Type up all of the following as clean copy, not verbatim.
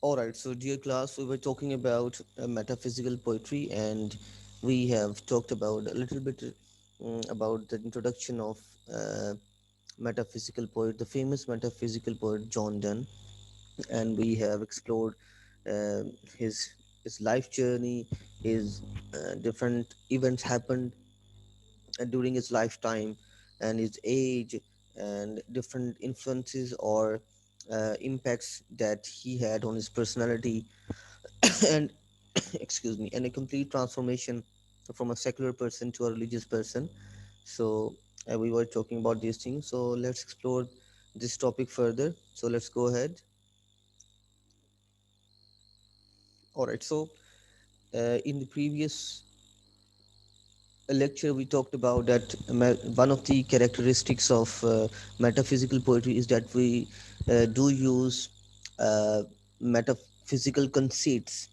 All right, so dear class, we were talking about metaphysical poetry, and we have talked about a little bit about the introduction of uh, metaphysical poet, the famous metaphysical poet John Donne, and we have explored uh, his his life journey, his different events happened during his lifetime, and his age, and different influences or impacts that he had on his personality and excuse me, and a complete transformation from a secular person to a religious person. So we were talking about these things, so let's explore this topic further. So let's go ahead. All right, so in the previous lecture we talked about that one of the characteristics of metaphysical poetry is that we do use uh, metaphysical conceits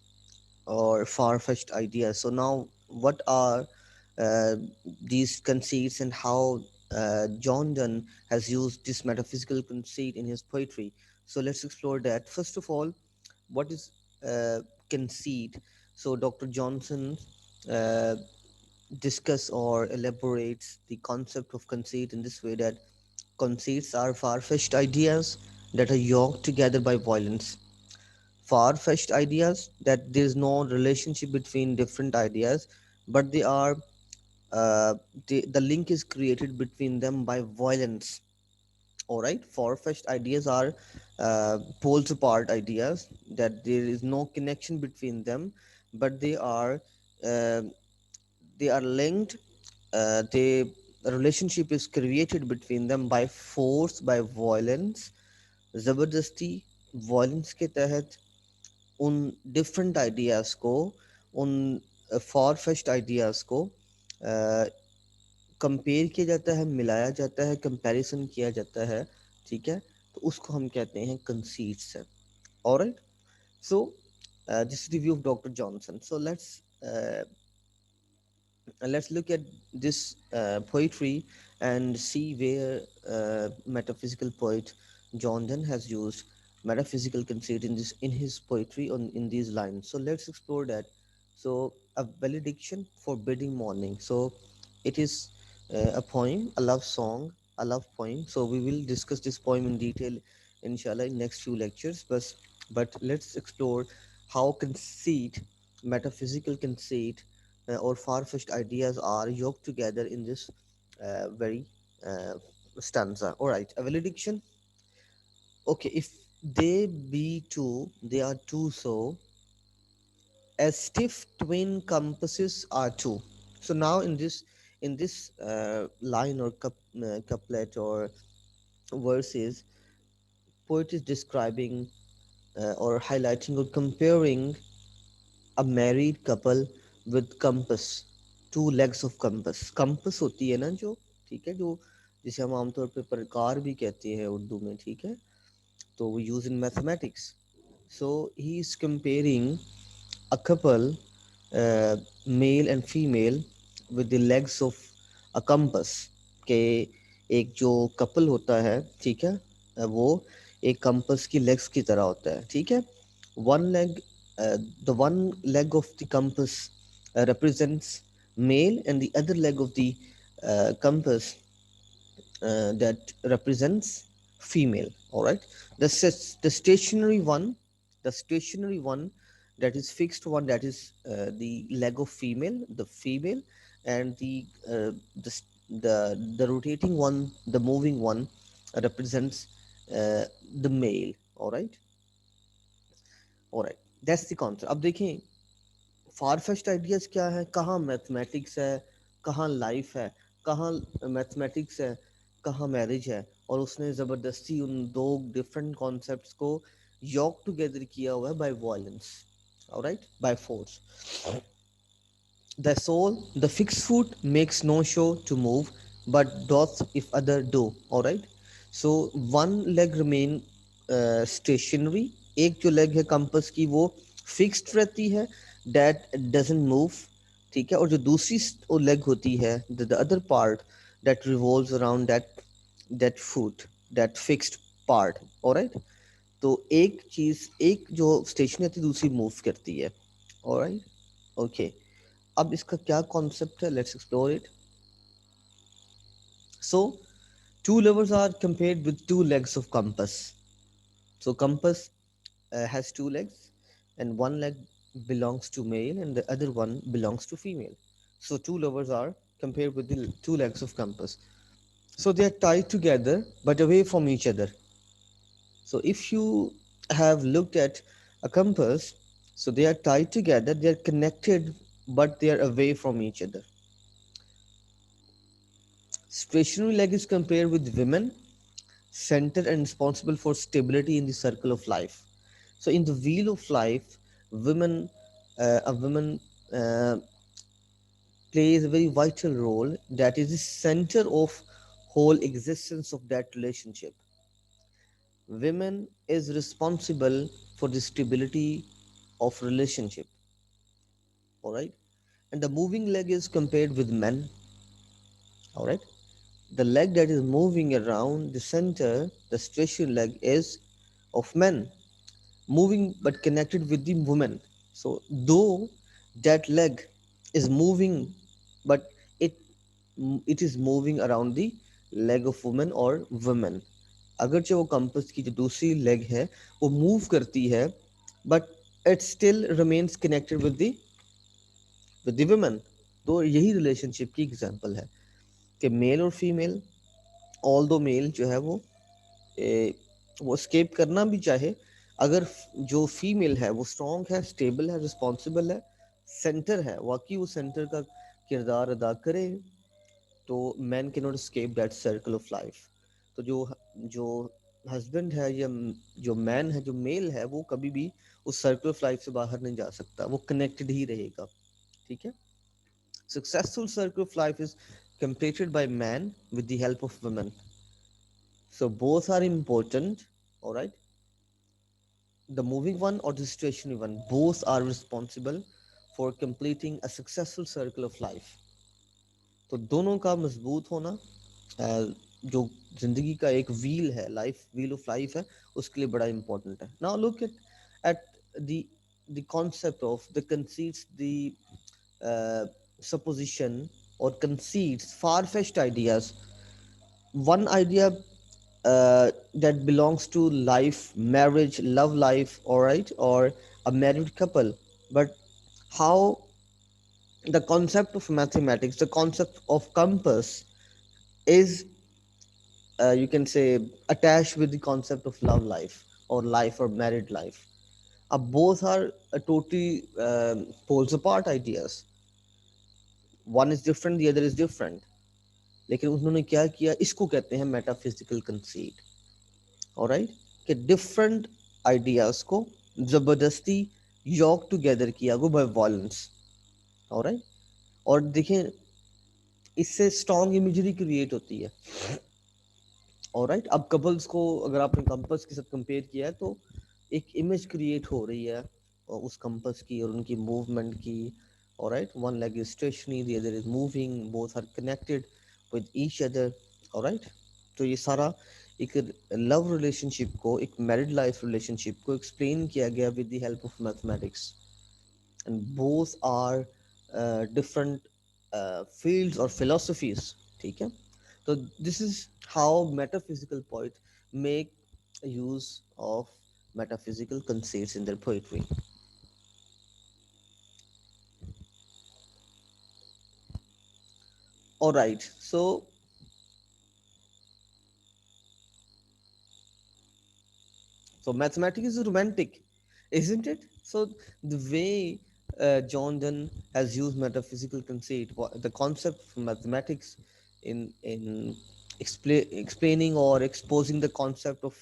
or far-fetched ideas. So now, what are uh, these conceits, and how John Donne has used this metaphysical conceit in his poetry? So let's explore that. First of all, what is conceit? So Dr. Johnson uh, discuss or elaborates the concept of conceit in this way, that conceits are far-fetched ideas that are yoked together by violence. Far-fetched ideas that there is no relationship between different ideas, but they are uh, the link is created between them by violence. All right, far-fetched ideas are poles apart ideas that there is no connection between them, but uh, they are linked. The relationship is created between them by force, by violence, जबरदस्ती, violence के तहत उन different ideas को, उन far fetched ideas को compare किया जाता है, मिलाया जाता है, कंपैरिजन किया जाता है, ठीक है? तो उसको हम कहते हैं कंसीट्स है। Alright, so this is review of doctor Johnson. So let's look at this poetry and see where metaphysical poet John Donne has used metaphysical conceit in this, in his poetry on in these lines. So let's explore that. So a valediction forbidding morning. So it is a poem, a love song, a love poem. So we will discuss this poem in detail, inshallah, in next few lectures. But let's explore how conceit, metaphysical conceit, or far-fetched ideas are yoked together in this very uh, stanza. All right, a valediction. Okay, if they be two, they are two. So as stiff twin compasses are two. So now in this line or couplet or verses, poet is describing or highlighting or comparing a married couple with compass, two legs of compass. compass होती है ना जो, ठीक है, जो जिसे हम आमतौर पे प्रकार भी कहते हैं उर्दू में, ठीक है, तो वो use in mathematics. So he is comparing a couple, uh, male and female, with the legs of a compass. के एक जो कपल होता है, ठीक है, वो एक कंपस की लेग्स की तरह होता है, ठीक है. One leg, the one leg of the compass represents male, and the other leg of the compass that represents female. All right, the stationary one, the stationary one, that is fixed one, that is the leg of female, the female, and the rotating one, the moving one, represents the male. All right, all right, that's the concept. अब देखें फार fest ideas क्या है, कहाँ mathematics है, कहाँ life है, कहाँ mathematics है, कहाँ मैरिज है, और उसने ज़बरदस्ती उन दो डिफरेंट कॉन्सेप्ट्स को यॉक टुगेदर किया हुआ है by violence. Alright, by force. The soul, the fixed foot, makes no show to move, but doth if other do. All right. So one leg remain stationary. एक जो leg है compass की वो fixed रहती है, that doesn't move. ठीक है, और जो दूसरी वो leg होती है, the other part that revolves around that foot, that fixed part. All right. तो एक चीज, एक जो स्टेशन है थी दूसरी मूव करती है। Alright, okay. अब इसका क्या कॉन्सेप्ट है, let's explore it. So two levers are compared with two legs of compass. So compass has two legs, and one leg belongs to male and the other one belongs to female. So two levers are compared with the two legs of compass. So they are tied together but away from each other. So if you have looked at a compass, so they are tied together, they are connected but they are away from each other. Stationary leg is compared with women, centered and responsible for stability in the circle of life. So in the wheel of life, women, a woman plays a very vital role, that is the center of whole existence of that relationship. Women is responsible for the stability of relationship. All right, and the moving leg is compared with men. All right, the leg that is moving around the center, the stationary leg, is of men, moving but connected with the woman. So though that leg is moving, but it it is moving around the leg of woman or women. अगरचे वो compass की जो दूसरी leg है वो move करती है, but it still remains connected with the women. तो यही रिलेशनशिप की एग्जांपल है कि मेल और फीमेल, ऑल दो मेल जो है ए, वो स्केप करना भी चाहे, अगर जो फीमेल है वो स्ट्रांग है, स्टेबल है, रिस्पॉन्सिबल है, सेंटर है, वाकई वो सेंटर का किरदार अदा करे, तो man can not escape that circle of life. तो जो हस्बैंड है या जो मैन है, जो मेल है, वो कभी भी उस सर्कल ऑफ लाइफ से बाहर नहीं जा सकता, वो कनेक्टेड ही रहेगा। ठीक है। Successful circle of life is completed by man with the help of women. So both are important, all right? The moving one or the stationary one, both are responsible for completing a successful circle of life. तो दोनों का मजबूत होना जो जिंदगी का एक wheel है, लाइफ व्हील ऑफ लाइफ है, उसके लिए बड़ा इंपॉर्टेंट है। Now look at the the concept of the conceits, the supposition or conceits, far-fetched ideas. One idea that belongs to life, marriage, love life, all right, or a married couple. But how the concept of mathematics, the concept of compass is, you can say, attached with the concept of love life or life or married life. Both are totally poles apart ideas. One is different, the other is different. लेकिन उन्होंने क्या किया, इसको कहते हैं metaphysical conceit. Alright, कि different ideas को जबरदस्ती यॉक टुगेदर किया गो बाय वॉलेंस। ऑलराइट, और देखें इससे स्ट्रॉन्ग इमेजरी क्रिएट होती है। ऑलराइट, अब कपल्स को अगर आपने कंपस के साथ कंपेयर किया है तो एक इमेज क्रिएट हो रही है और उस कंपस की और उनकी मूवमेंट की। Alright, one leg is stationary, the other is moving, both are connected with each other. Alright, तो ये सारा एक लव रिलेशनशिप को, एक मैरिड लाइफ रिलेशनशिप को एक्सप्लेन किया गया with the help of mathematics, and both are different fields or philosophies. ठीक है, तो this is how metaphysical poets make use of metaphysical conceits in their poetry. All right, so mathematics is romantic, isn't it? So the way John Donne has used metaphysical conceit, the concept of mathematics in explaining or exposing the concept of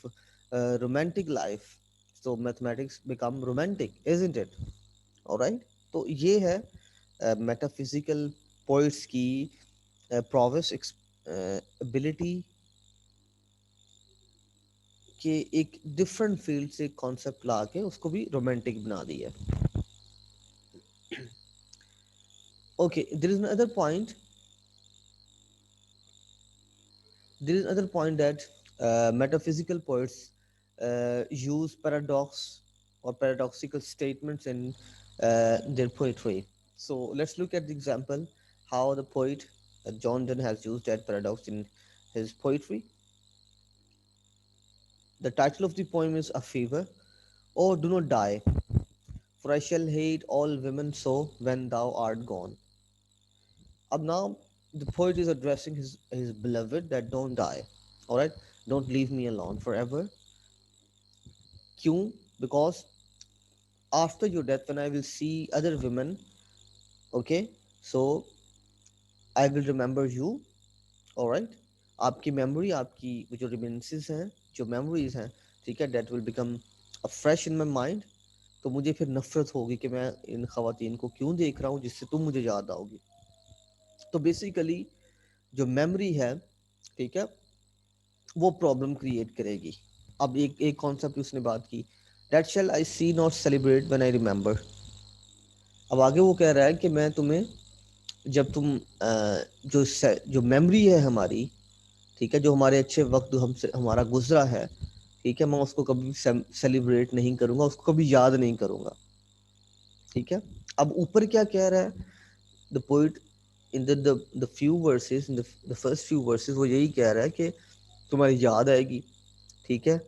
romantic life. So mathematics become romantic, isn't it? All right. तो ये है metaphysical poets की prowess, ability के एक different field से concept ला के उसको भी रोमांटिक बना दिया। Okay, there is another point that metaphysical poets use paradox or paradoxical statements in their poetry. So let's look at the example how the poet John Donne has used that paradox in his poetry. The title of the poem is A Fever. Oh, do not die, for I shall hate all women so when thou art gone. Up now, the poet is addressing his beloved that don't die. All right, don't leave me alone forever. Kyun? Because after your death, when I will see other women, okay, so I will remember you. All right, आपकी memory, आपकी जो reminiscences हैं, जो memories हैं, ठीक है, that will become fresh in my mind. तो मुझे फिर नफरत होगी कि मैं इन खवातीन को क्यों देख रहा हूँ जिससे तुम मुझे याद आओगी. तो बेसिकली जो मेमोरी है, ठीक है, वो प्रॉब्लम क्रिएट करेगी. अब एक एक कॉन्सेप्ट उसने बात की, that shall I see not celebrate when I remember. अब आगे वो कह रहा है कि मैं तुम्हें जब तुम जो मेमोरी है हमारी, ठीक है, जो हमारे अच्छे वक्त हमसे हमारा गुजरा है, ठीक है, मैं उसको कभी सेलिब्रेट नहीं करूंगा, उसको कभी याद नहीं करूंगा. ठीक है. अब ऊपर क्या कह रहा है the poet in the few versus, in the first few versus वो यही कह रहा है कि तुम्हारी याद आएगी. ठीक है.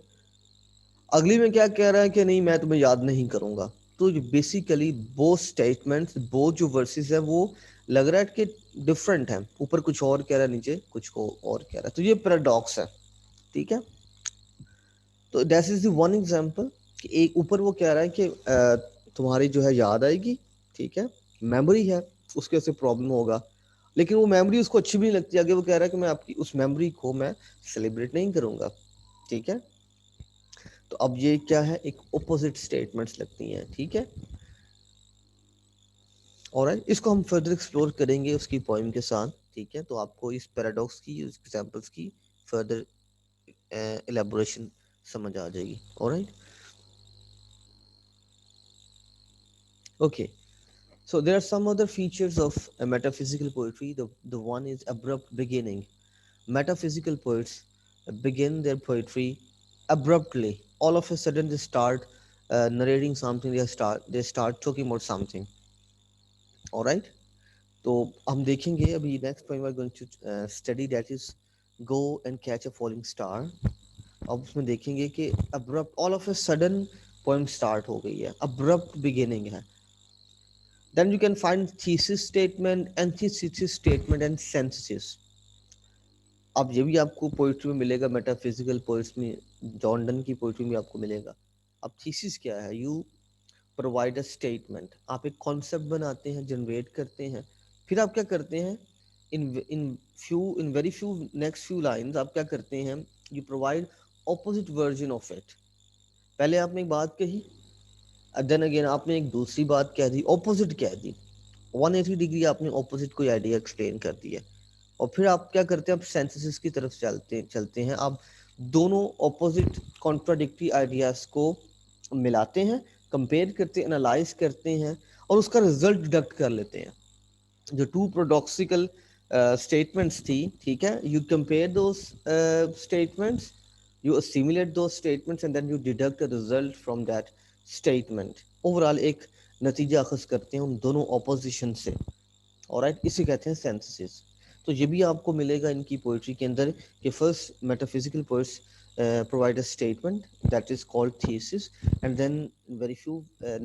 अगली में क्या कह रहा है कि नहीं मैं तुम्हें याद नहीं करूंगा. तो बेसिकली वो स्टेटमेंट्स, वो जो वर्सेस है वो लग रहा है कि डिफरेंट है. ऊपर कुछ और कह रहा है, नीचे कुछ को और कह रहा है. तो ये पैराडॉक्स है. ठीक है. तो that is the one example कि एक ऊपर वो कह रहा है कि तुम्हारी जो है याद आएगी, ठीक है, मेमोरी है, उसके से प्रॉब्लम होगा, लेकिन वो मेमोरी उसको अच्छी भी नहीं लगती. आगे वो कह रहा है कि मैं आपकी उस मेमोरी को मैं सेलिब्रेट नहीं करूंगा. ठीक है. तो अब ये क्या है, एक ओपोजिट स्टेटमेंट्स लगती हैं. ठीक है. और इसको हम फर्दर एक्सप्लोर करेंगे उसकी पोइम के साथ. ठीक है. तो आपको इस पैराडॉक्स की, इस एग्जांपल्स की फर्दर एलेबोरेशन समझ आ जाएगी. Alright. Okay. So there are some other features of metaphysical poetry. The one is abrupt beginning. Metaphysical poets begin their poetry abruptly. All of a sudden they start narrating something. They start talking about something. All right. तो हम देखेंगे अभी next poem we are going to study, that is Go and Catch a Falling Star. अब उसमें देखेंगे कि abrupt, all of a sudden poem start हो गई है, abrupt beginning है. Then you can find thesis statement, antithesis statement and synthesis. अब ये भी आपको पोइट्री में मिलेगा, मेटाफिजिकल पोइट्स में, जॉन डन की पोइट्री में आपको मिलेगा. अब थीसिस क्या है? You provide a statement. आप एक कॉन्सेप्ट बनाते हैं, जनरेट करते हैं, फिर आप क्या करते हैं, in very few next few lines आप क्या करते हैं, you provide opposite version of it. पहले आपने एक बात कही, देन अगेन आपने एक दूसरी बात कह दी, ऑपोजिट कह दी, 180 डिग्री आपने ऑपोजिट कोई आइडिया एक्सप्लेन कर दिया. और फिर आप क्या करते हैं, आप सेंसेसिस की तरफ चलते हैं. आप दोनों ऑपोजिट कॉन्ट्राडिक्टरी आइडियाज को मिलाते हैं, कंपेयर करते हैं, एनालाइज करते हैं और उसका रिजल्ट डिडक्ट कर लेते हैं. जो टू प्रोडॉक्सिकल स्टेटमेंट्स थी, ठीक है, you compare those statements, you assimilate those statements and then you deduct a result from that statement. Overall एक नतीजा अखज़ करते हैं उन दोनों ऑपोजिशन से. ऑलराइट. इसे कहते हैं सेंसेसिस. तो ये भी आपको मिलेगा इनकी पोइट्री के अंदर कि first metaphysical poets provide a statement that is called thesis, and then very few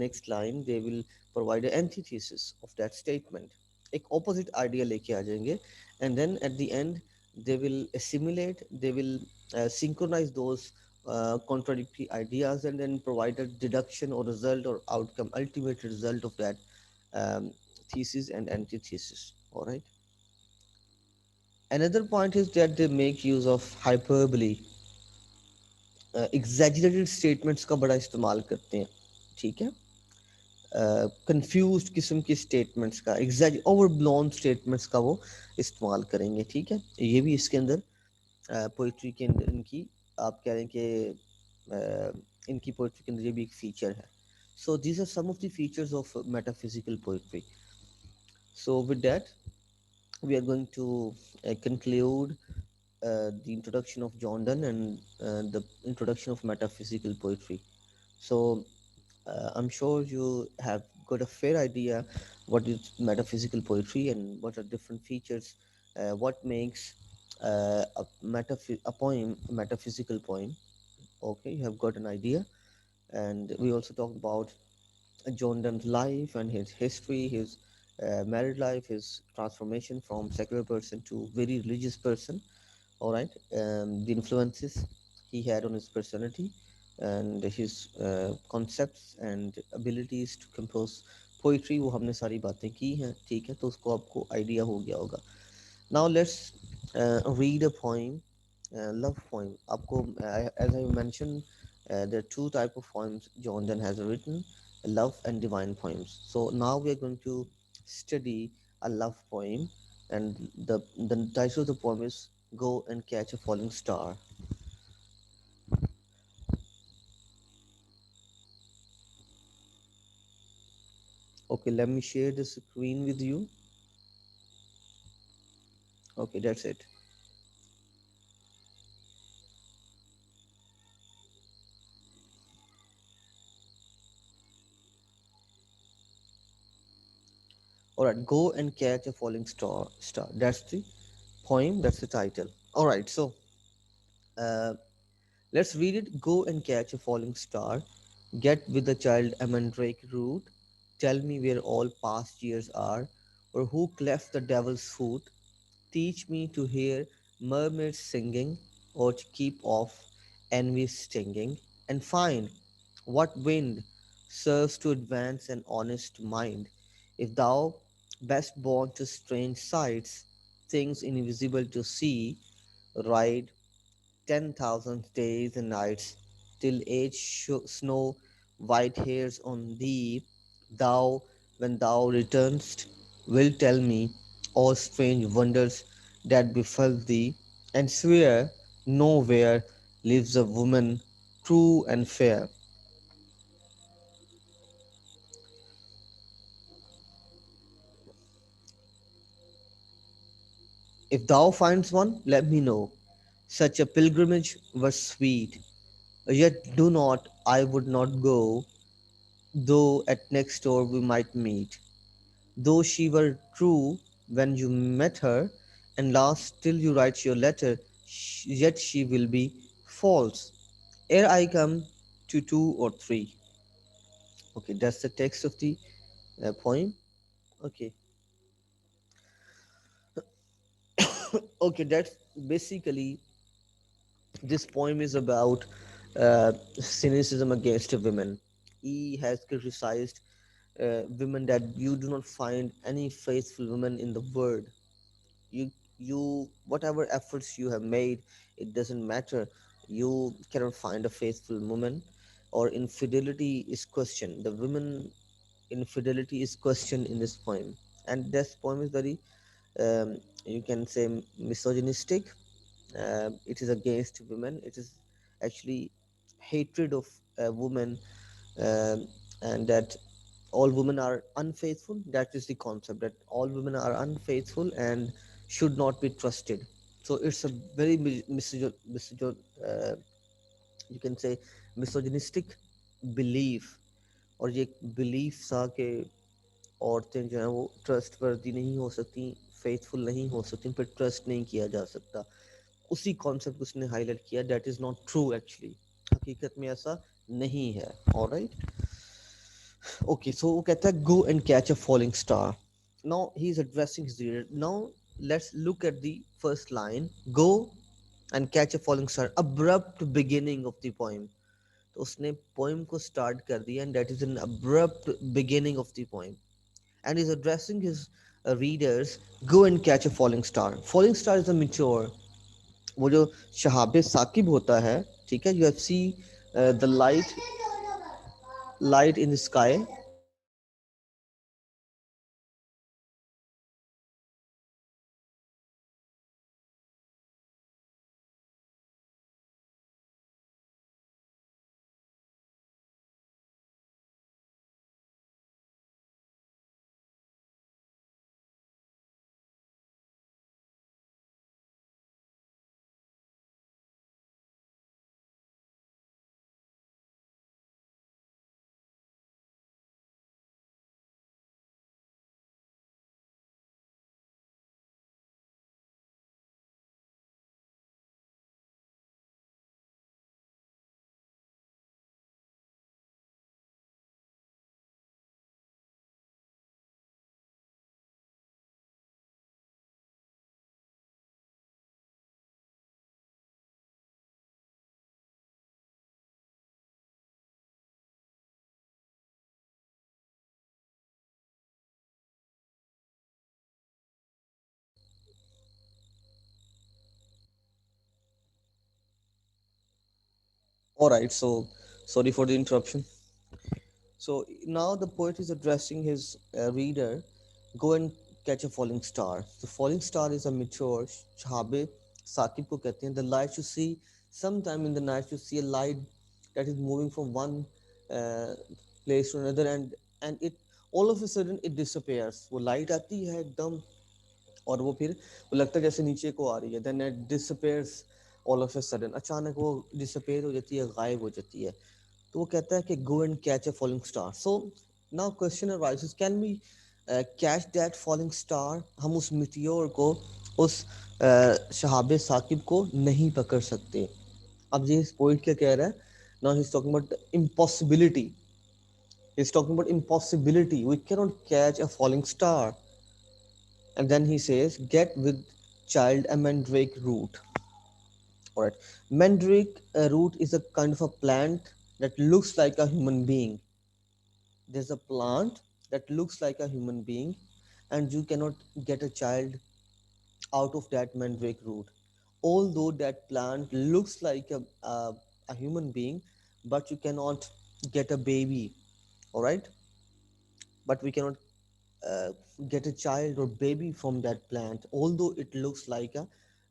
next line they will provide an antithesis of that statement. एक opposite idea लेके आ जाएंगे, and then at the end they will assimilate, they will synchronize those contradictory ideas and then provide a deduction or result or outcome, ultimate result of that um, thesis and antithesis. All right. Another point is that they make use of hyperbole. Exaggerated statements का बड़ा इस्तेमाल करते हैं. ठीक है. Confuse किस्म के statements का, एग्जैज ओवर ब्लोन स्टेटमेंट्स का वो इस्तेमाल करेंगे. ठीक है. ये भी इसके अंदर पोइट्री के अंदर इनकी, आप कह रहे हैं कि इनकी पोइट्री के अंदर ये भी एक फीचर है. So these are some of the features of metaphysical poetry. So with that we are going to conclude the introduction of John Donne and the introduction of metaphysical poetry. So I'm sure you have got a fair idea what is metaphysical poetry and what are different features, what makes a poem a metaphysical poem. Okay, you have got an idea, and we also talked about John Donne's life and his history, his married life, his transformation from secular person to very religious person. All right, the influences he had on his personality and his concepts and abilities to compose poetry, वो हमने सारी बातें की हैं, ठीक है, तो उसको आपको आइडिया हो गया होगा. Now let's read a poem, love poem. आपको as I mentioned, there are two type of poems John Donne has written, love and divine poems. So now we are going to study a love poem, and the title of the poem is "Go and Catch a Falling Star." Okay, let me share the screen with you. Okay, that's it. All right, "Go and Catch a Falling Star." Star. That's the poem. That's the title. All right, so. Uh, Let's read it. Go and catch a falling star. Get with the child a mandrake root. Tell me where all past years are, or who cleft the devil's foot. Teach me to hear mermaids singing, or to keep off envy's stinging, and find what wind serves to advance an honest mind. If thou best born to strange sights, things invisible to see, ride 10,000 days and nights, till age snow white hairs on thee. Thou, when thou returnest, wilt tell me all strange wonders that befell thee, and swear nowhere lives a woman true and fair. If thou finds one, let me know. Such a pilgrimage were sweet, yet do not, I would not go, though at next door we might meet. Though she were true when you met her, and last till you write your letter, yet she will be false ere I come to two or three. Okay, that's the text of the poem. Okay, okay, that's basically this poem is about cynicism against women. He has criticized women that you do not find any faithful woman in the world. You whatever efforts you have made, it doesn't matter. You cannot find a faithful woman, or infidelity is questioned. The women infidelity is questioned in this poem, and this poem is very you can say misogynistic. It is against women. It is actually hatred of a woman, um, and that all women are unfaithful. That is the concept, that all women are unfaithful and should not be trusted. So it's a very you can say misogynistic belief. और ये belief सा कि औरतें जो हैं वो trust वर्दी नहीं हो सकती, फेथफुल नहीं हो सकती, पर ट्रस्ट नहीं किया जा सकता, उसी कॉन्सेप्ट को उसने हाईलाइट किया. That is not true actually. हकीकत में ऐसा नहीं है. ऑलराइट. Okay, so वो कहता है go and catch a falling star. Now he is addressing his reader. Now let's look at the first line. Go and catch a falling star. Abrupt beginning of the poem. तो उसने poem को start कर दिया, and that is an abrupt beginning of the poem. And he's addressing his readers. Go and catch a falling star. Falling star is a meteor. वो जो शहाब साकिब होता है, ठीक है, you have see the light in the sky. All right, so sorry for the interruption. So now the poet is addressing his reader. Go and catch a falling star. The falling star is a meteor. शहाबे Saqib को कहते हैं. The light you see, sometime in the night you see a light that is moving from one uh, place to another, and it all of a sudden it disappears. वो light आती है एकदम, और वो फिर वो लगता है जैसे नीचे को आ रही है. Then it disappears all of a sudden. अचानक वो disappear हो जाती है, गायब हो जाती है. तो वो कहता है कि go and catch a falling star. So now question arises, can we catch that falling star? हम उस मिटियोर को, उस शहाब साकिब को नहीं पकड़ सकते. अब ये पोइट क्या कह रहा है? Now he is talking about impossibility. He is talking about impossibility. We can not catch a falling star. And then he says get with child a mandrake root. All right, mandrake root is a kind of a plant that looks like a human being. There's a plant that looks like a human being, and you cannot get a child out of that mandrake root. Although that plant looks like a human being, but you cannot get a baby. All right, but we cannot uh, get a child or baby from that plant, although it looks like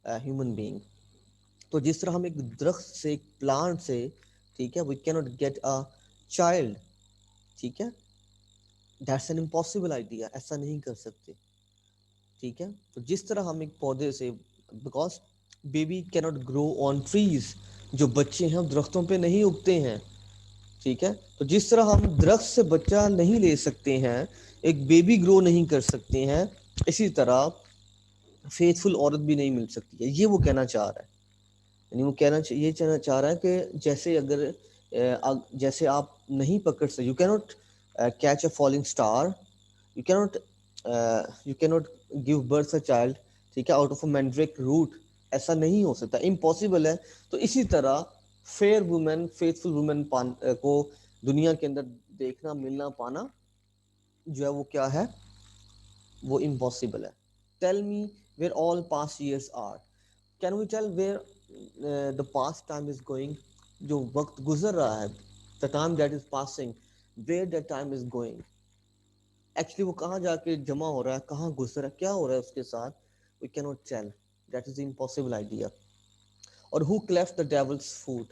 a human being. तो जिस तरह हम एक दरख्त से, एक plant से, ठीक है, we cannot get a child, ठीक है, दैट्स एन इम्पॉसिबल आइडिया, ऐसा नहीं कर सकते. ठीक है, तो जिस तरह हम एक पौधे से, because baby cannot grow on trees, जो बच्चे हैं वो दरख्तों पे नहीं उगते हैं. ठीक है, तो जिस तरह हम दरख्त से बच्चा नहीं ले सकते हैं, एक बेबी ग्रो नहीं कर सकते हैं, इसी तरह फेथफुल औरत भी नहीं मिल सकती है. ये वो कहना चाह रहा है. यानी वो ये कहना चाह रहा है कि जैसे अगर जैसे आप नहीं पकड़ सकते, you cannot catch a falling star, you cannot you cannot give birth a child, ठीक है, out of a mandrake root. ऐसा नहीं हो सकता, इम्पॉसिबल है. तो इसी तरह फेयर वुमेन, फेथफुल वुमेन को दुनिया के अंदर देखना, मिलना, पाना जो है वो क्या है, वो इम्पॉसिबल है. Tell me where all past years are. Can we tell where the past time is going? जो वक्त गुजर रहा है, the time that is passing, where that time is going, actually वो कहाँ जाके जमा हो रहा है, कहाँ गुजर रहा है, क्या हो रहा है उसके साथ, we can not tell. That is impossible idea. और who cleft the devil's foot?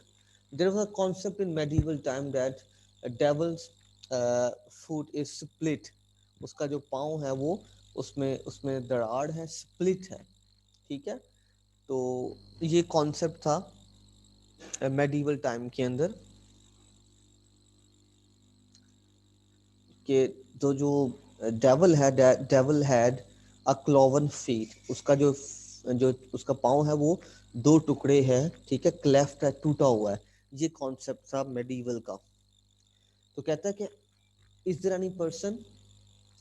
There was a concept in medieval time that devil's foot is split. उसका जो पाँव है वो, उसमें उसमें दरार है, स्प्लिट है. ठीक है, तो ये कॉन्सेप्ट था मेडिवल टाइम के अंदर, कि जो डेवल है, devil had a cloven feet. उसका जो उसका पाँव है वो दो टुकड़े है, ठीक है, क्लेफ्ट है, टूटा हुआ है. ये कॉन्सेप्ट था मेडिवल का. तो कहता है कि is there any person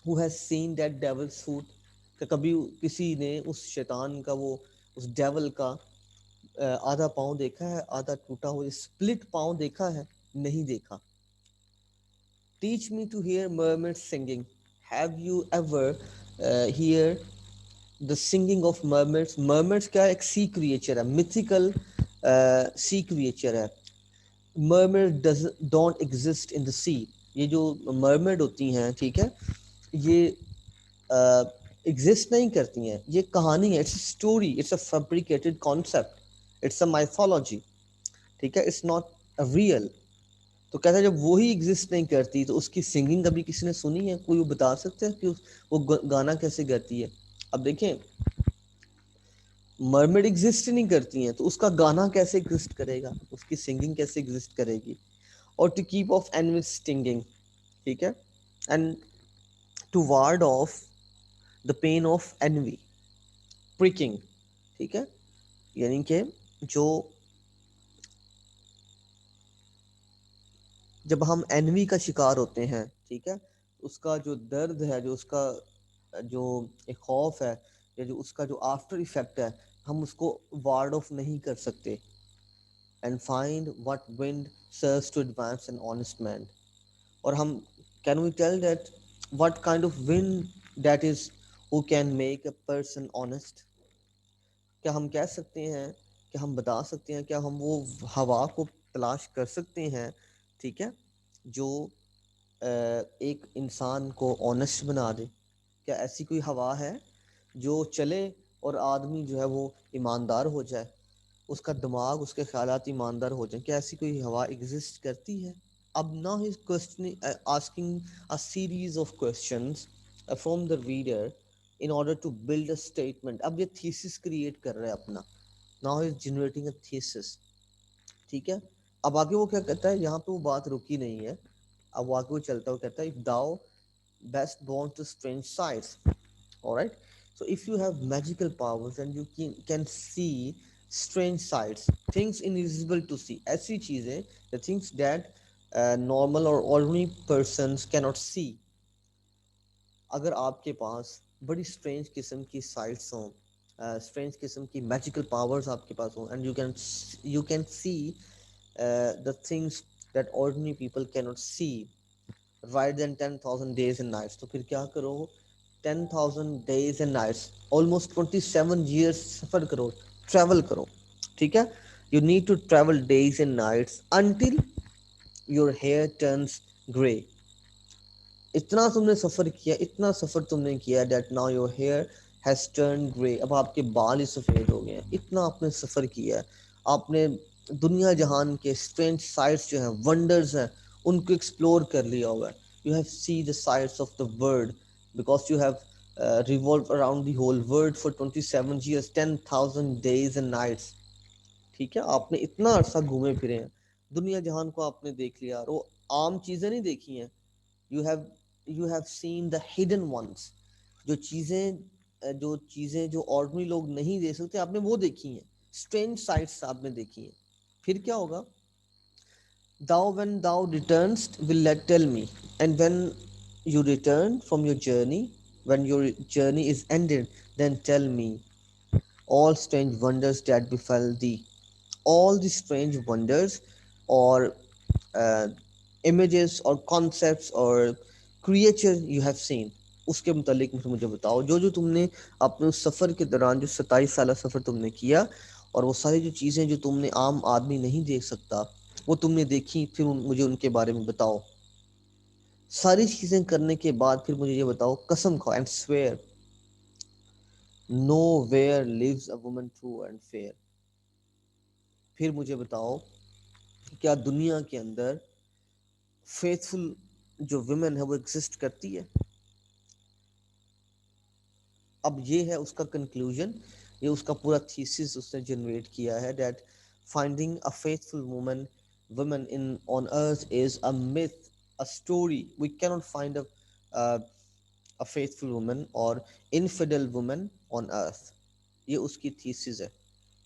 who has seen that devil's foot? कि कभी किसी ने उस शैतान का, वो उस डेवल का आधा पाँव देखा है, आधा टूटा हुआ स्प्लिट पाँव देखा है? नहीं देखा. Teach me to hear mermaids singing. Have you ever hear the singing of mermaids? Mermaids क्या, एक sea creature है, mythical sea creature है. Mermaid don't exist in the sea. ये जो mermaid होती हैं, ठीक है, ये एग्जिस्ट नहीं करती हैं. ये कहानी है, it's story, it's a fabricated concept, it's a mythology. ठीक है, इट्स नॉट रियल. तो कहता है जब वो ही एग्जिस्ट नहीं करती, तो उसकी सिंगिंग कभी किसी ने सुनी है? कोई वो बता सकता है कि वो गाना कैसे गाती है? अब देखें, मरमेड एग्जिस्ट नहीं करती हैं, तो उसका गाना कैसे एग्जिस्ट करेगा, उसकी सिंगिंग कैसे एग्जिस्ट करेगी? और to keep off animal stinging, ठीक है, and to ward off the pain of envy, pricking. ठीक है, यानी कि जो, जब हम एनवी का शिकार होते हैं, ठीक है, उसका जो दर्द है, जो उसका जो एक खौफ है, या जो उसका जो आफ्टर इफेक्ट है, हम उसको वार्ड ऑफ नहीं कर सकते. And find what wind serves to advance an honest man. और हम, can we tell that what kind of wind that is who can make a person honest? क्या हम कह सकते हैं, क्या हम बता सकते हैं, क्या हम वो हवा को तलाश कर सकते हैं, ठीक है, जो एक इंसान को ऑनेस्ट बना दे? क्या ऐसी कोई हवा है जो चले और आदमी जो है वो ईमानदार हो जाए, उसका दिमाग उसके ख्यालात ईमानदार हो जाए? क्या ऐसी कोई हवा एग्जिस्ट करती है? अब now he is questioning, asking a series of questions from the reader in order to build a statement. अब ये थीसिस क्रिएट कर रहा है अपना। Now he is generating a thesis, ठीक है। अब आगे वो क्या कहता है, यहाँ पे वो बात रुकी नहीं है, अब वो आगे वो चलता हुआ कहता है, if thou best born to strange sights, all right, so if you have magical powers and you can see strange sights, things invisible to see, ऐसी चीजें, the things that normal or ordinary persons cannot see, अगर आपके पास बड़ी strange किस्म की sites हों, strange किस्म की मैजिकल पावर्स आपके पास हों, and you can see the things that ordinary people cannot see right then 10,000 days and nights, तो फिर क्या करो? 10,000 days and nights, almost 27 years सफर करो, ट्रैवल करो, ठीक है। You need to travel days and nights until your hair turns gray, इतना तुमने सफर किया, इतना सफर तुमने किया, that now your hair has turn grey, अब आपके बाल ही सफेद हो गए हैं, इतना आपने सफर किया है, आपने दुनिया जहान के स्ट्रेंज साइट्स जो हैं, वंडर्स हैं, उनको एक्सप्लोर कर लिया होगा। You have see the sights of the world because you have revolve around the whole world for 27 years, 10,000 days and nights, ठीक है। आपने इतना अरसा घूमे फिरे हैं, दुनिया जहान को आपने देख लिया, और वो आम चीज़ें नहीं देखी हैं। You have you have seen the hidden ones, जो चीज़ें जो ऑर्डिनरी लोग नहीं देख सकते, आपने वो देखी हैं, स्ट्रेंज साइट्स आपने देखी हैं। फिर क्या होगा? thou when thou returnest will let tell me, and when you return from your journey, when your journey is ended, then tell me all strange wonders that befell thee, all the strange wonders or uh, images or concepts or creature you have seen, उसके मुतालिक मुझे बताओ, जो जो तुमने अपने उस सफ़र के दौरान, जो 27 साल सफ़र तुमने किया, और वो सारी जो चीज़ें जो तुमने आम आदमी नहीं देख सकता, वो तुमने देखी, फिर मुझे उनके बारे में बताओ। सारी चीज़ें करने के बाद फिर मुझे ये बताओ, कसम खाओ, and swear, nowhere lives a woman true and fair, फिर मुझे बताओ कि क्या दुनिया के अंदर फेथफुल जो वुमेन है वो एग्जिस्ट करती है? अब ये है उसका कंक्लूजन, ये उसका पूरा थीसिस उसने जनरेट किया है, that finding a faithful woman woman in on earth is a myth, a story, we cannot find a faithful woman और इनफिडल वुमन ऑन अर्थ। ये उसकी थीसिस है,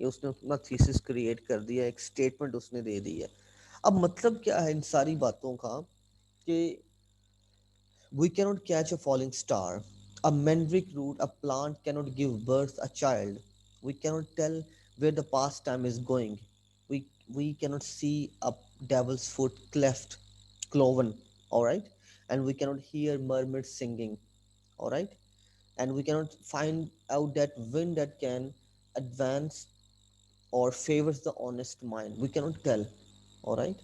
ये उसने अपना थीसिस क्रिएट कर दिया, एक स्टेटमेंट उसने दे दी है। अब मतलब क्या है इन सारी बातों का, कि we cannot catch a falling star. A mandrake root, a plant cannot give birth a child. We cannot tell where the pastime is going. We cannot see a devil's foot cleft, cloven, all right? And we cannot hear mermaids singing, all right? And we cannot find out that wind that can advance or favors the honest mind. We cannot tell, all right?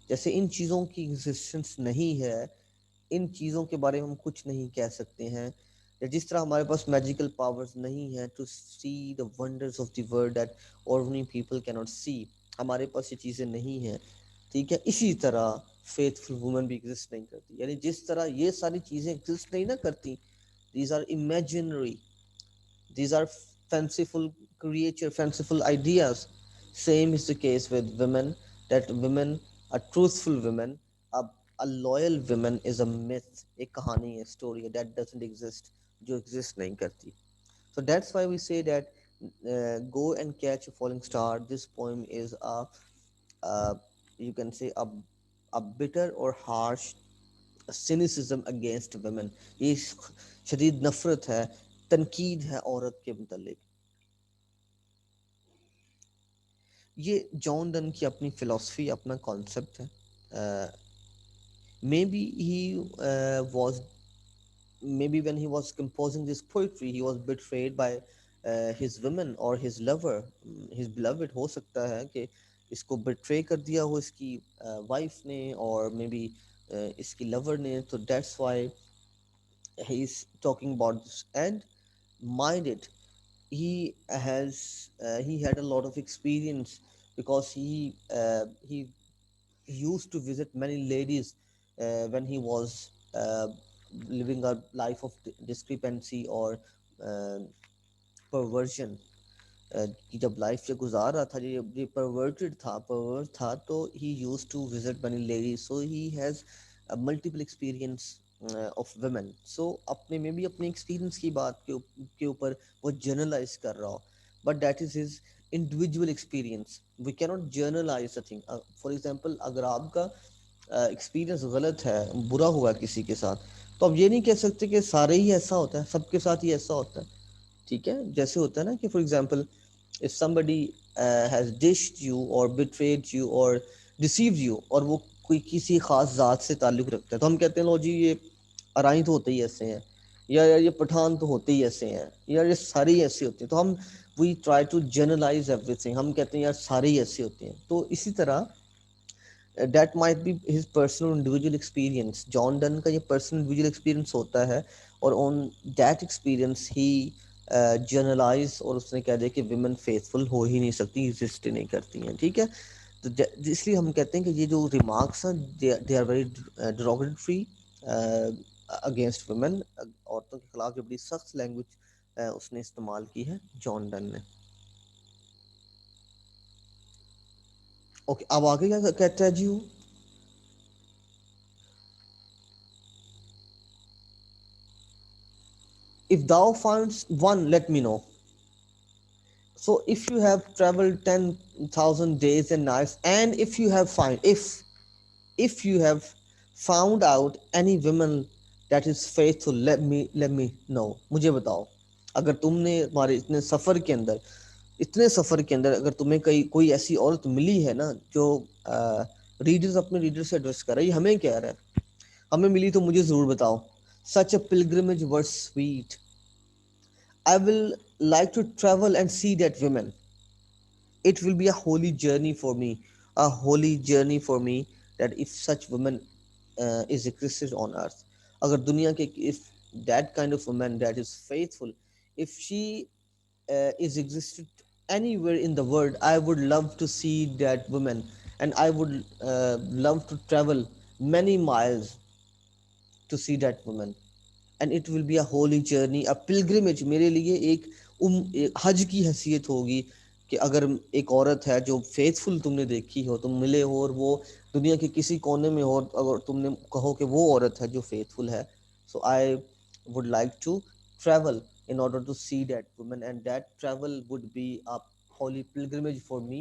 जैसे इन चीज़ों की existence नहीं है, इन चीज़ों के बारे में हम कुछ नहीं कह सकते हैं, या जिस तरह हमारे पास मैजिकल पावर्स नहीं है to see the wonders of the world that ordinary people cannot see, हमारे पास ये चीज़ें नहीं हैं, ठीक है। इसी तरह फेथफुल वुमन भी एग्जिस्ट नहीं करती, यानी जिस तरह ये सारी चीज़ें एग्जिस्ट नहीं ना करती, these are imaginary, these are fanciful creature, fanciful ideas. Same is the case with women, that women, a truthful women, a, a loyal woman is a myth, एक कहानी है, story है, that doesn't exist, जो exist नहीं करती. So that's why we say that go and catch a falling star. This poem is a you can say a bitter or harsh cynicism against women. ये शदीद नफरत है, तनकीद है औरत के मुतल्लिक। ये जॉन डन की अपनी फिलॉसफी, अपना कॉन्सेप्ट है। May be he was maybe when he was composing this poetry he was betrayed by his woman or his lover, his beloved, हो सकता है कि इसको बिट्रे कर दिया हो इसकी वाइफ ने और मे बी इसकी लवर ने, तो that's why he is talking about this. And mind it, he had a lot of experience because he used to visit many ladies when he was living a life of discrepancy or uh, perversion. कि जब life से गुजार रहा था, ये perverted था, pervert था, तो he used to visit many ladies, so he has multiple experience of women. So अपने में भी अपने एक्सपीरियंस की बात के ऊपर वो जर्नलाइज कर रहा हो, but that is his individual experience. We can not generalize a thing. For example, अगर आपका एक्सपीरियंस गलत है, बुरा हुआ किसी के साथ, तो आप ये नहीं कह सकते कि सारे ही ऐसा होता है, सबके साथ ही ऐसा होता है. ठीक है, जैसे होता है ना कि for example if somebody has dished you or betrayed you or deceived you, और वो कोई किसी खास जात से ताल्लुक रखता है, तो हम कहते हैं लो जी ये अराई तो होते ही ऐसे हैं, या यार ये पठान तो होते ही ऐसे हैं, यार ये सारे ही ऐसे होते हैं. तो हम we try to generalize everything, हम कहते हैं यार सारे ही ऐसे होते हैं. तो इसी तरह that might be his personal individual experience. John Donne का ये पर्सनल इंडिविजुअल एक्सपीरियंस होता है, और ऑन दैट एक्सपीरियंस ही जनरलाइज, और उसने कह दिया कि विमेन फेथफुल हो ही नहीं सकती, एग्जिस्ट ही नहीं करती हैं. ठीक है, तो इसलिए हम कहते हैं कि ये जो रिमार्क्स हैं they are very derogatory against women. औरतों के खिलाफ जो बड़ी सख्त लैंग्वेज उसने इस्तेमाल की है जॉन डन ने. ओके, अब आगे क्या कहता है जी वो. If thou finds one, let me know. So if you have traveled 10,000 days and nights, and if you have found out any woman that is faithful, let me know. मुझे बताओ. अगर तुमने हमारे इतने सफर के अंदर अगर तुम्हें कोई ऐसी औरत मिली है ना, जो रीडर्स अपने रीडर से एड्रेस कर रहा है, ये हमें कह रहा है, हमें मिली तो मुझे जरूर बताओ. Such a pilgrimage were sweet. I will like to travel and see that woman. It will be a holy journey for me, a holy journey for me, that if such woman is existed on earth. अगर दुनिया के, if that kind of woman that is faithful, if she is existed anywhere in the world, I would love to see that woman, and I would love to travel many miles to see that woman. And it will be a Holi journey, a pilgrimage. मेरे लिए एक हज की हैसियत होगी कि अगर एक औरत है जो फेथफुल तुमने देखी हो, तुम मिले हो, और वो दुनिया के किसी कोने में हो, अगर तुमने कहो कि वो औरत है जो फेथफुल है, so I would like to travel in order to see that woman, and that travel would be a holy pilgrimage for me,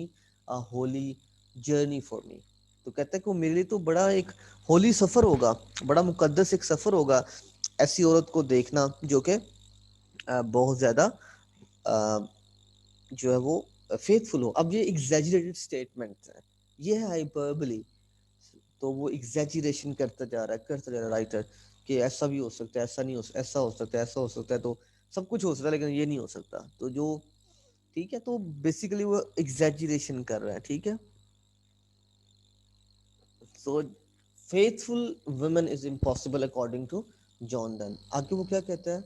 a holy journey for me. तो कहता है कि वो मेरे लिए तो बड़ा एक होली सफ़र होगा, बड़ा मुकद्दस एक सफ़र होगा ऐसी औरत को देखना जो कि बहुत ज़्यादा जो है वो फेथफुल हो. अब ये एग्जैजरेटेड स्टेटमेंट है, ये है हाइपरबली. तो वो एग्जैजरेशन करता जा रहा है राइटर, कि ऐसा भी हो सकता है, ऐसा नहीं हो सकता, ऐसा हो सकता है, ऐसा हो सकता है, तो सब कुछ हो सकता है लेकिन ये नहीं हो सकता. तो जो ठीक है, तो बेसिकली वो एग्जैजरेशन कर रहा है. ठीक है, so faithful women is impossible according to John Donne. आगे वो क्या कहता है,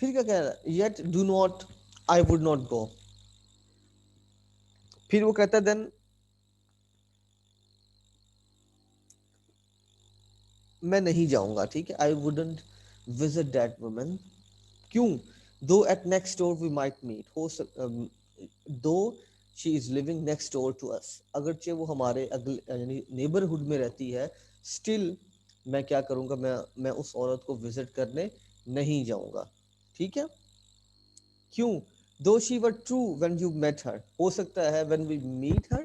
फिर क्या कह रहा है, yet do not, I would not go. फिर वो कहता है देन मैं नहीं जाऊंगा. ठीक है, I wouldn't visit that woman. क्यों? Though at next door we might meet, though she is living next door to us, अगरचे वो हमारे अगले यानी नेबरहुड में रहती है, स्टिल मैं क्या करूंगा, मैं उस औरत को विजिट करने नहीं जाऊंगा. ठीक है, क्यों? Though she were true when you met her, हो सकता है when we meet her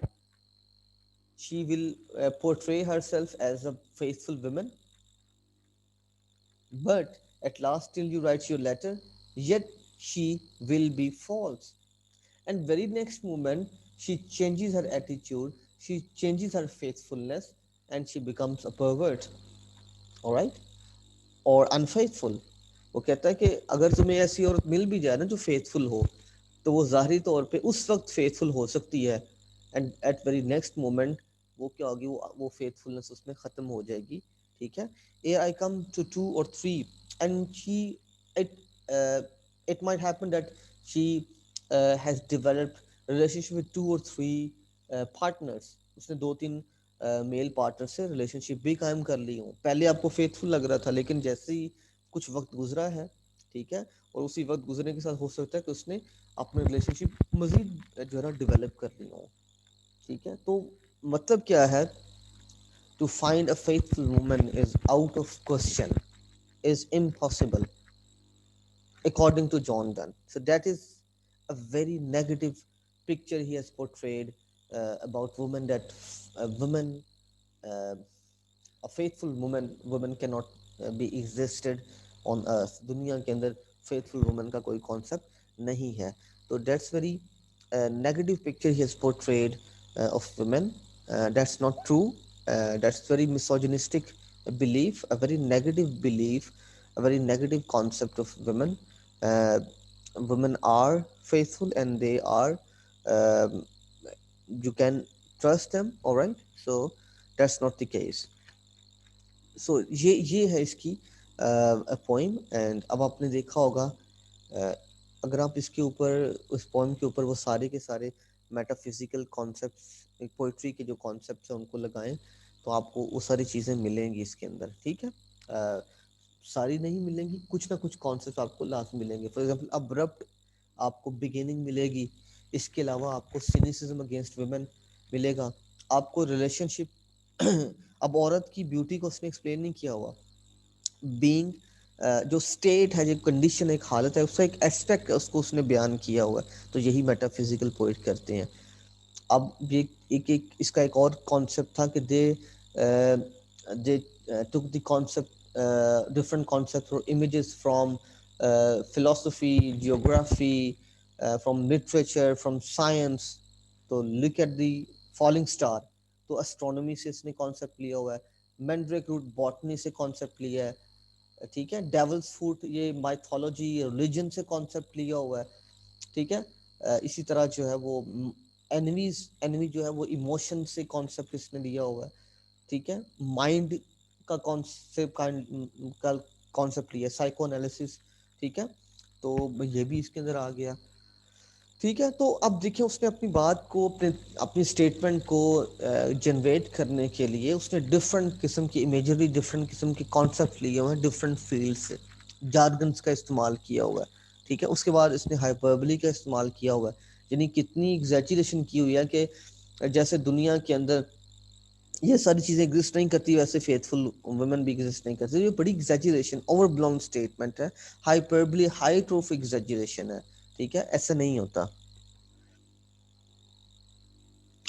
she will portray herself as a faithful woman, but at last till you write your letter, yet she will be false. And very next moment, she changes her attitude, she changes her faithfulness, and she becomes a pervert. All right, or unfaithful. वो कहता है कि अगर तुम्हें ऐसी औरत मिल भी जाए ना जो फेथफुल हो, तो वो ज़ाहरी तौर पे उस वक्त फेथफुल हो सकती है, and at very next moment वो क्या होगी, वो फेथफुलनेस उसमें ख़त्म हो जाएगी, ठीक है। Uh I come to 2 or 3 and she it it might happen that she has developed relationship with 2 or 3 partners, उसने 2-3 मेल पार्टनर से रिलेशनशिप भी कायम कर ली हूँ। पहले आपको फेथफुल लग रहा था, लेकिन जैसे ही कुछ वक्त गुजरा है, ठीक है, और उसी वक्त गुजरने के साथ हो सकता है कि उसने अपने रिलेशनशिप मजीद जो है ना डेवलप कर ली हो, ठीक है। तो मतलब क्या है, to find a faithful woman is out of question, is impossible according to John Donne. So that is a very negative picture he has portrayed about women, that women, uh, a faithful woman cannot be existed on earth. दुनिया के अंदर faithful woman का कोई concept नहीं है. तो that's very negative picture he has portrayed of women. That's not true. That's very misogynistic belief, a very negative belief, a very negative concept of women. Uh, Women are faithful and they are, um, you can trust them, all right? So that's not the case. सो ये है इसकी poem. And अब आपने देखा होगा, अगर आप इसके ऊपर, उस पोइम के ऊपर वो सारे के सारे मेटाफिजिकल कॉन्सेप्ट्स, पोइट्री के जो कॉन्सेप्ट्स हैं उनको लगाएं, तो आपको वो सारी चीज़ें मिलेंगी इसके अंदर, ठीक है। सारी नहीं मिलेंगी, कुछ ना कुछ कॉन्सेप्ट आपको लास्ट मिलेंगे। फॉर एग्जांपल अब्रप्ट आपको बिगिनिंग मिलेगी, इसके अलावा आपको सिनिसिज्म अगेंस्ट वुमेन मिलेगा, आपको रिलेशनशिप अब औरत की ब्यूटी को उसने एक्सप्लेन नहीं किया हुआ, बीइंग जो स्टेट है, जो कंडीशन, एक हालत है, उसका एक एस्पेक्ट है, उसको उसने बयान किया हुआ है। तो यही मेटाफिजिकल पोइट करते हैं। अब ये एक इसका एक और कॉन्सेप्ट था कि दे took the concept, different concepts or images from philosophy, geography, from literature, from science. तो look at the falling star, तो एस्ट्रोनॉमी से इसने कॉन्सेप्ट लिया हुआ है। मैंड्रेक रूट बॉटनी से कॉन्सेप्ट लिया है, ठीक है। डेवल्स फूट ये माइथोलॉजी, रिलीजन से कॉन्सेप्ट लिया हुआ है, ठीक है। इसी तरह जो है वो एनिमी जो है वो इमोशन से कॉन्सेप्ट इसने लिया हुआ है, ठीक है। माइंड का कॉन्सेप्ट का कॉन्सेप्ट लिया, साइको एनालिसिस, ठीक है। तो ये भी इसके अंदर आ गया, ठीक है। तो अब देखिए, उसने अपनी बात को, अपने अपनी स्टेटमेंट को जनरेट करने के लिए उसने डिफरेंट किस्म की इमेजरी, डिफरेंट किस्म के कॉन्सेप्ट लिए हुए हैं, डिफरेंट फील्ड से जार्गन्स का इस्तेमाल किया हुआ है, ठीक है। उसके बाद इसने हाइपरबली का इस्तेमाल किया हुआ है, यानी कितनी एग्जैचुरेशन की हुई है कि जैसे दुनिया के अंदर ये सारी चीज़ें एग्जिस्ट नहीं करती, वैसे फेथफुल वुमेन भी एग्जिस्ट नहीं करती। ये बड़ी एग्जैचुरेशन, ओवरब्लोन स्टेटमेंट है, हाइपरबली, हाइट ऑफ एग्जैचुरेशन है, ठीक है। ऐसा नहीं होता।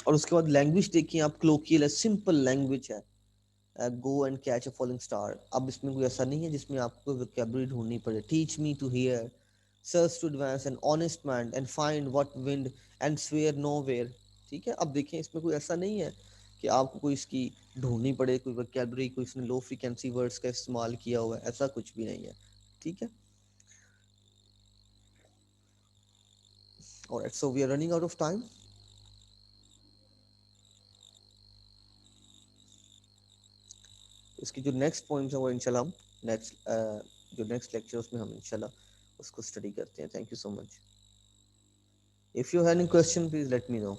और उसके बाद लैंग्वेज देखिए आप, क्लोकियल है, सिंपल लैंग्वेज है। गो and catch a falling star, अब इसमें कोई ऐसा नहीं है जिसमें आपको वोकैबुलरी ढूंढनी पड़े। Teach me to hear, search to advance, an honest man and find what wind and swear nowhere, ठीक है। अब देखें, इसमें कोई ऐसा नहीं है कि आपको कोई इसकी ढूंढनी पड़े, कोई वोकैबुलरी, कोई इसने लो फ्रीक्वेंसी वर्ड्स का इस्तेमाल किया हुआ है, ऐसा कुछ भी नहीं है, ठीक है। Alright, so we are running out of time. इसकी जो नेक्स्ट पॉइंट्स है वो इंशाल्लाह हम नेक्स्ट जो नेक्स्ट लेक्चर उसमें हम इंशाल्लाह उसको स्टडी करते हैं। Thank you so much. If you have any question please let me know.